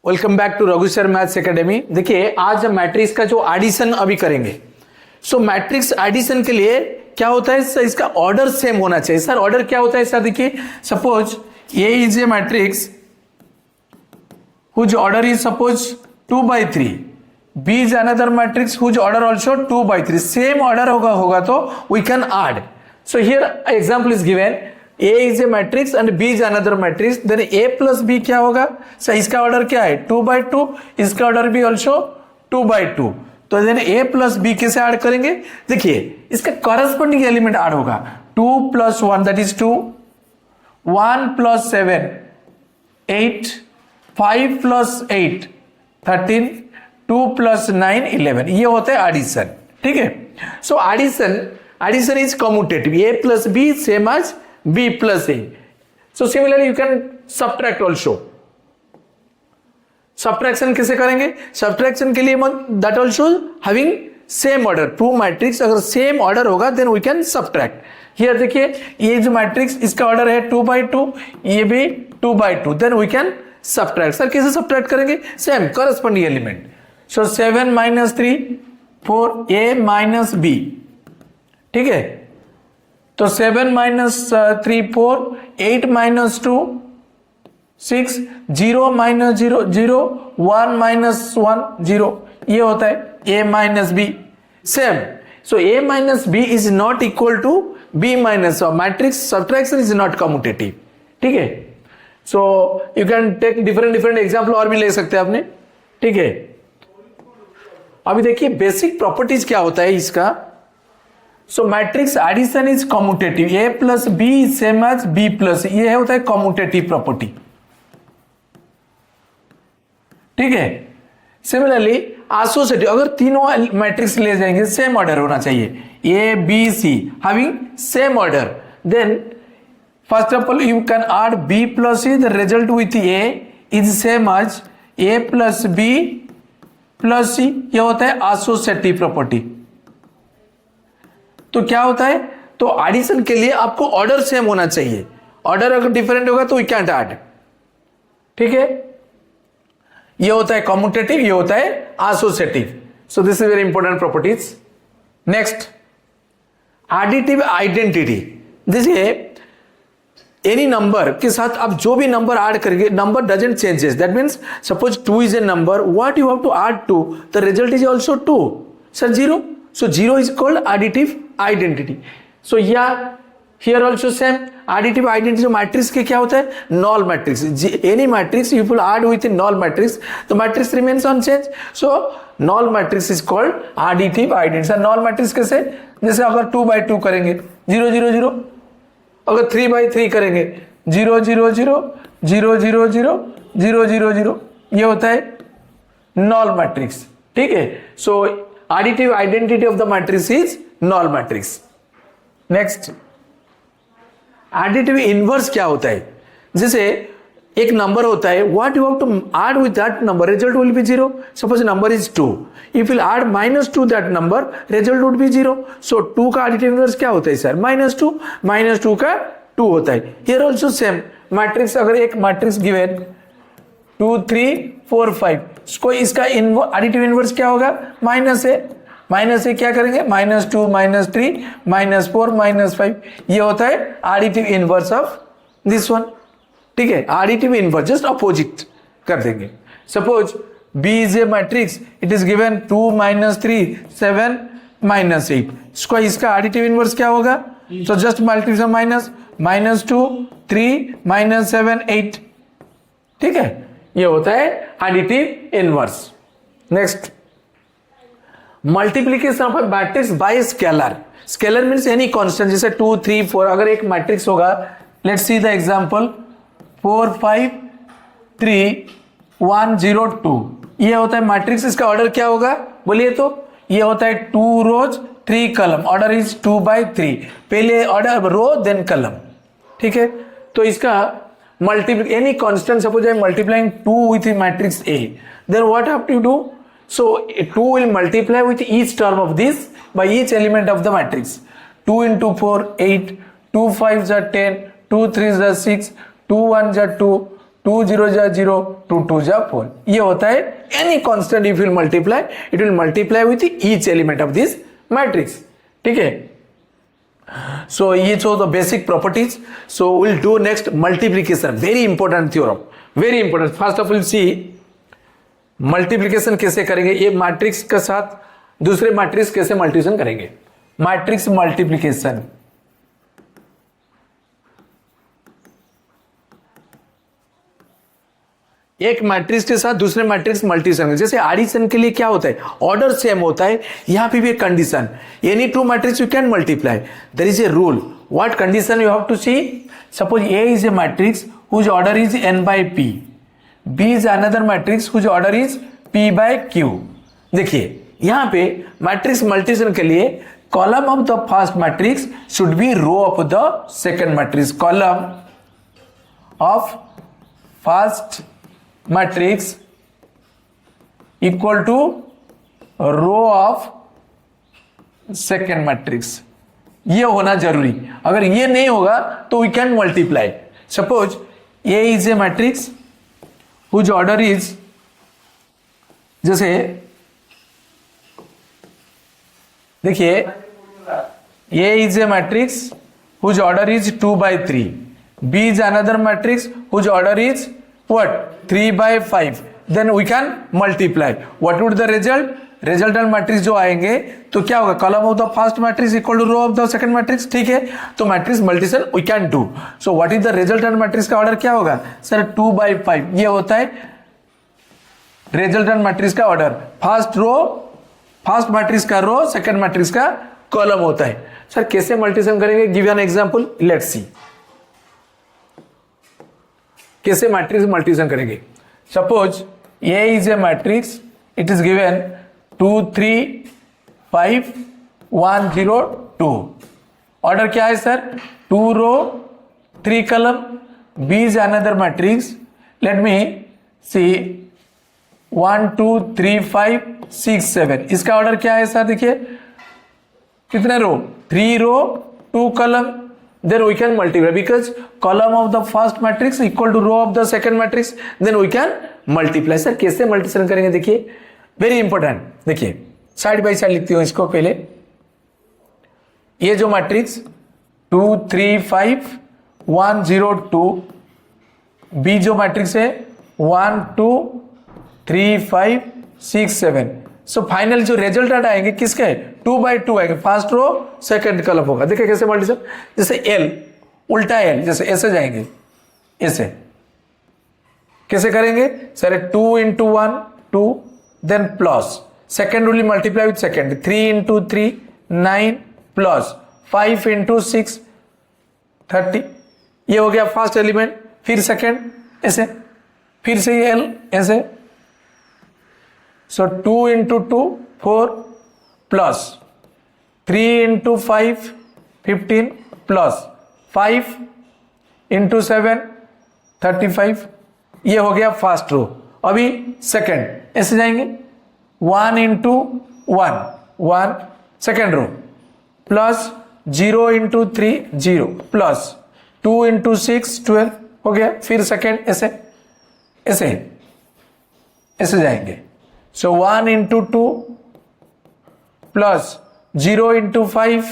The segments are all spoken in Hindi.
Welcome back to Raghu sir maths academy. देखिए आज हम मैट्रिक्स का जो एडिशन अभी करेंगे। सो मैट्रिक्स एडिशन के लिए क्या होता है सर, इसका ऑर्डर सेम होना चाहिए। सर ऑर्डर क्या होता है सर? देखिए suppose A is a matrix whose order is suppose 2/3, B is another matrix whose order also 2/3। Same order होगा तो we can add. So here example is given, A is a matrix and B is another matrix, then A plus B क्या होगा सर? इसका ऑर्डर क्या है 2/2, इसका ऑर्डर भी ऑल्सो 2/2। तो देन A plus B कैसे ऐड करेंगे? देखिए इसका कॉरेस्पॉन्डिंग एलिमेंट ऐड होगा 2 + 1 दैट इज 2, 1 + 7 8, 5 + 8 13, 2 + 9 11। ये होता है एडिशन। ठीक है, so addition is commutative. A plus B same as B plus A. So similarly you can subtract also. Subtraction कैसे करेंगे? Subtraction के लिए that also having same order, two matrix अगर same order होगा then we can subtract. Here देखिए ये जो matrix इसका order है 2/2, ये भी 2/2, then we can subtract. Sir कैसे subtract करेंगे? Same corresponding element. So 7 - 3 4 A - B. ठीक है, तो 7 - 3 4, 8 - 2 6, 0 - 0 0, 1 - 1 0। ये होता है A - B। Same, so A - B is not equal to B - matrix subtraction is not commutative. ठीक है, so you can take different example और भी ले सकते हैं आपने। ठीक है, अभी देखिए बेसिक प्रॉपर्टीज क्या होता है इसका। So matrix addition is commutative, A plus B इज same as B plus A। ये होता है कम्यूटेटिव प्रॉपर्टी। ठीक है, सिमिलरली एसोसिएटिव, अगर तीनों मैट्रिक्स ले जाएंगे सेम ऑर्डर होना चाहिए, A B C having same order, then first of all you can add B plus C, the result with A is same as A plus B plus C। ये होता है एसोसिएटिव प्रॉपर्टी। तो क्या होता है, तो एडिशन के लिए आपको ऑर्डर सेम होना चाहिए। ऑर्डर अगर डिफरेंट होगा तो वी कैंट ऐड। ठीक है, ये होता है कम्यूटेटिव, ये होता है associative. So this is very important properties. Next additive identity. देखिए एनी नंबर के साथ आप जो भी नंबर ऐड करेंगे, number doesn't changes. That means suppose 2 is a number, what you have to add 2, the result is also 2। Sir 0, so 0 is called additive identity. So here also same additive identity matrix के क्या होता है? null matrix. Any matrix you will add with a null matrix, the matrix remains unchanged. So null matrix is called additive identity. So null matrix कैसे? जैसे अगर 2/2 करेंगे 0 0 0, अगर 3/3 करेंगे 0 0 0 0 0 0 0 0 0, ये होता है null matrix। ठीक है, so additive identity of the matrix is null matrix. Next additive inverse क्या होता है? जैसे एक नंबर होता है, what you have to add with that number, result will be 0. Suppose number is 2, if you add -2 that number, result would be 0. So 2 का additive inverse क्या होता है सर? -2 का 2 होता है। Here also same matrix, अगर एक matrix given 2 3 4 5, कोई इसका एडिटिव इनवर्स क्या होगा? -a क्या करेंगे? -2 -3 -4 -5। ये होता है additive inverse of this one. ठीक है, एडिटिव इनवर्स जस्ट अपोजिट कर देंगे। Suppose B is a matrix, it is given 2 - 3 7 -8, इसका एडिटिव इनवर्स क्या होगा? तो जस्ट मल्टीप्लाई -2 3 -7 8। ठीक है, ये होता है additive inverse. Next multiplication of matrix bye scalar. Scalar means any constant, जैसे 2 3 4 अगर एक मैट्रिक्स होगा, लेट्स सी द एग्जांपल 4 5 3 1 0 2। ये होता है मैट्रिक्स, इसका ऑर्डर क्या होगा बोलिए? तो ये होता है 2 रोज 3 कॉलम, ऑर्डर इज 2/3। पहले ऑर्डर रो देन कॉलम। ठीक है, तो इसका multiply any constant, suppose I am multiplying 2 with the matrix A, then what have to do? So 2 will multiply with each term of this by each element of the matrix. 2 into 4 8, 2 5s are 10, 2 3s are 6, 2 1s are 2, 2 0 जा 0, 2 2 जा 4. ये होता है any constant if will multiply, it will multiply with each element of this matrix. ठीक है. So each of the basic properties. So we'll do next multiplication. Very important theorem. Very important. First of all, see multiplication कैसे करेंगे. ये मैट्रिक्स के साथ दूसरे मैट्रिक्स कैसे मल्टीप्लिकेशन करेंगे. Matrix multiplication. एक मैट्रिक्स के साथ दूसरे मैट्रिक्स मल्टीप्लिकेशन. जैसे एडिशन के लिए क्या होता है, ऑर्डर सेम होता है. यहां पे भी एक condition, any two matrix you can multiply. There is a rule. What condition you have to see. Suppose A is a matrix whose order is n by p. b is another matrix whose order is p by q. देखिए यहां पे मैट्रिक्स मल्टीप्लिकेशन के लिए column of the first matrix should be row of the second matrix. Column of first matrix equal to row of second matrix. ये होना जरूरी. अगर ये नहीं होगा तो we can multiply. Suppose A is a matrix whose order is, जैसे देखिए A is a matrix whose order is 2 by 3. B is another matrix whose order is what 3 by 5. then we can multiply. what would the result. resultant matrix जो आएंगे तो क्या होगा, column of the first matrix equal to row of the second matrix. ठीक है. तो matrix multiplication we can do. So what is the resultant matrix का ऑर्डर क्या होगा सर 2 by 5. ये होता है रिजल्टेंट मैट्रिक्स का order. First row, first matrix का रो, सेकंड मैट्रिक्स का कॉलम होता है. सर कैसे मल्टीप्लिकेशन करेंगे, give an example. Let's see कैसे मैट्रिक्स मल्टीप्लिकेशन करेंगे. Suppose A is a matrix, it is given 2 3 5 1 0 2. Order क्या है sir 2 row 3 column. B is another matrix. Let me see 1 2 3 5 6 7. इसका ऑर्डर क्या है सर, देखिए कितने रो 3 रो 2 column. then we can multiply because column of the first matrix equal to row of the second matrix. then we can multiply. Sir कैसे मल्टीप्लिकेशन करेंगे, देखिए वेरी इंपॉर्टेंट. देखिए साइड बाय साइड लिखती हूं इसको. पहले ये जो मैट्रिक्स 2 3 5 1 0 2. बी जो मैट्रिक्स है 1 2 3 5 6 7. सो फाइनल जो रिजल्टेंट आएंगे किसके 2 by 2 आएंगे. फर्स्ट रो सेकंड कॉलम होगा. देखिए कैसे मल्टीप्लिकेशन. जैसे एल उल्टा एल, जैसे ऐसे जाएंगे, ऐसे कैसे करेंगे sir 2 into 1 2, then plus second will multiply with second 3 into 3 9 plus 5 into 6 30. ये हो गया फर्स्ट एलिमेंट. फिर सेकंड ऐसे, फिर से एल ऐसे. So 2 into 2 4 plus 3 into 5 15 plus 5 into 7 35. ये हो गया फर्स्ट रो. अभी सेकंड ऐसे जाएंगे 1 into 1 1 second row plus 0 into 3 0 plus 2 into 6 12 हो गया. फिर सेकंड ऐसे ऐसे ऐसे जाएंगे. So 1 into 2 plus 0 into 5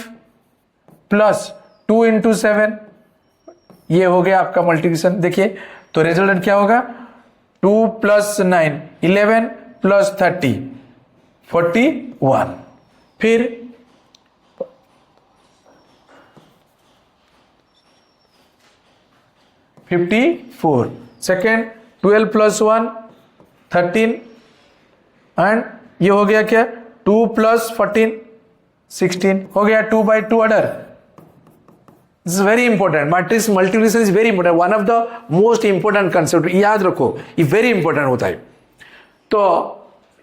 plus 2 into 7. ये हो गया आपका मल्टीप्लिकेशन. देखिए तो रिजल्टेंट क्या होगा 2 plus 9 11 plus 30 41. फिर 54. Second 12 plus 1 13. एंड ये हो गया क्या 2 plus 14 16. हो गया 2 by 2 order. This is very important. Matrix multiplication is very important. One of the most important concept. याद रखो ये वेरी इंपॉर्टेंट होता है. तो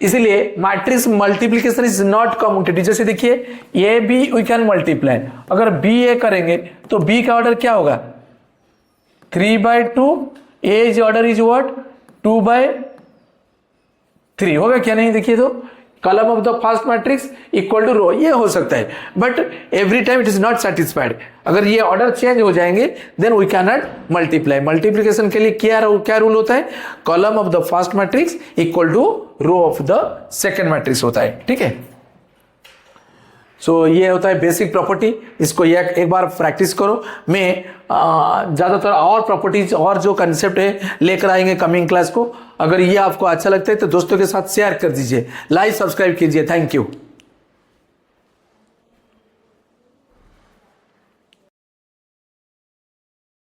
इसीलिए matrix multiplication is not commutative. जैसे देखिए A B we can multiply. अगर बी ए करेंगे तो बी का ऑर्डर क्या होगा 3 by 2. A is order is what 2 by 3 होगा क्या नहीं. देखिए तो column of the first matrix equal to row, ये हो सकता है, but every time it is not satisfied. अगर ये ऑर्डर चेंज हो जाएंगे then we can not multiply. Multiplication के लिए क्या रूल होता है? Column of the first matrix equal to row of the second matrix होता है. ठीक है, सो ये होता है बेसिक प्रॉपर्टी. इसको एक बार प्रैक्टिस करो. मैं ज़्यादातर और प्रॉपर्टीज और जो कंसेप्ट है लेकर आएंगे कमिंग क्लास को. अगर ये आपको अच्छा लगता है तो दोस्तों के साथ शेयर कर दीजिए, लाइक सब्सक्राइब कीजिए. Thank you.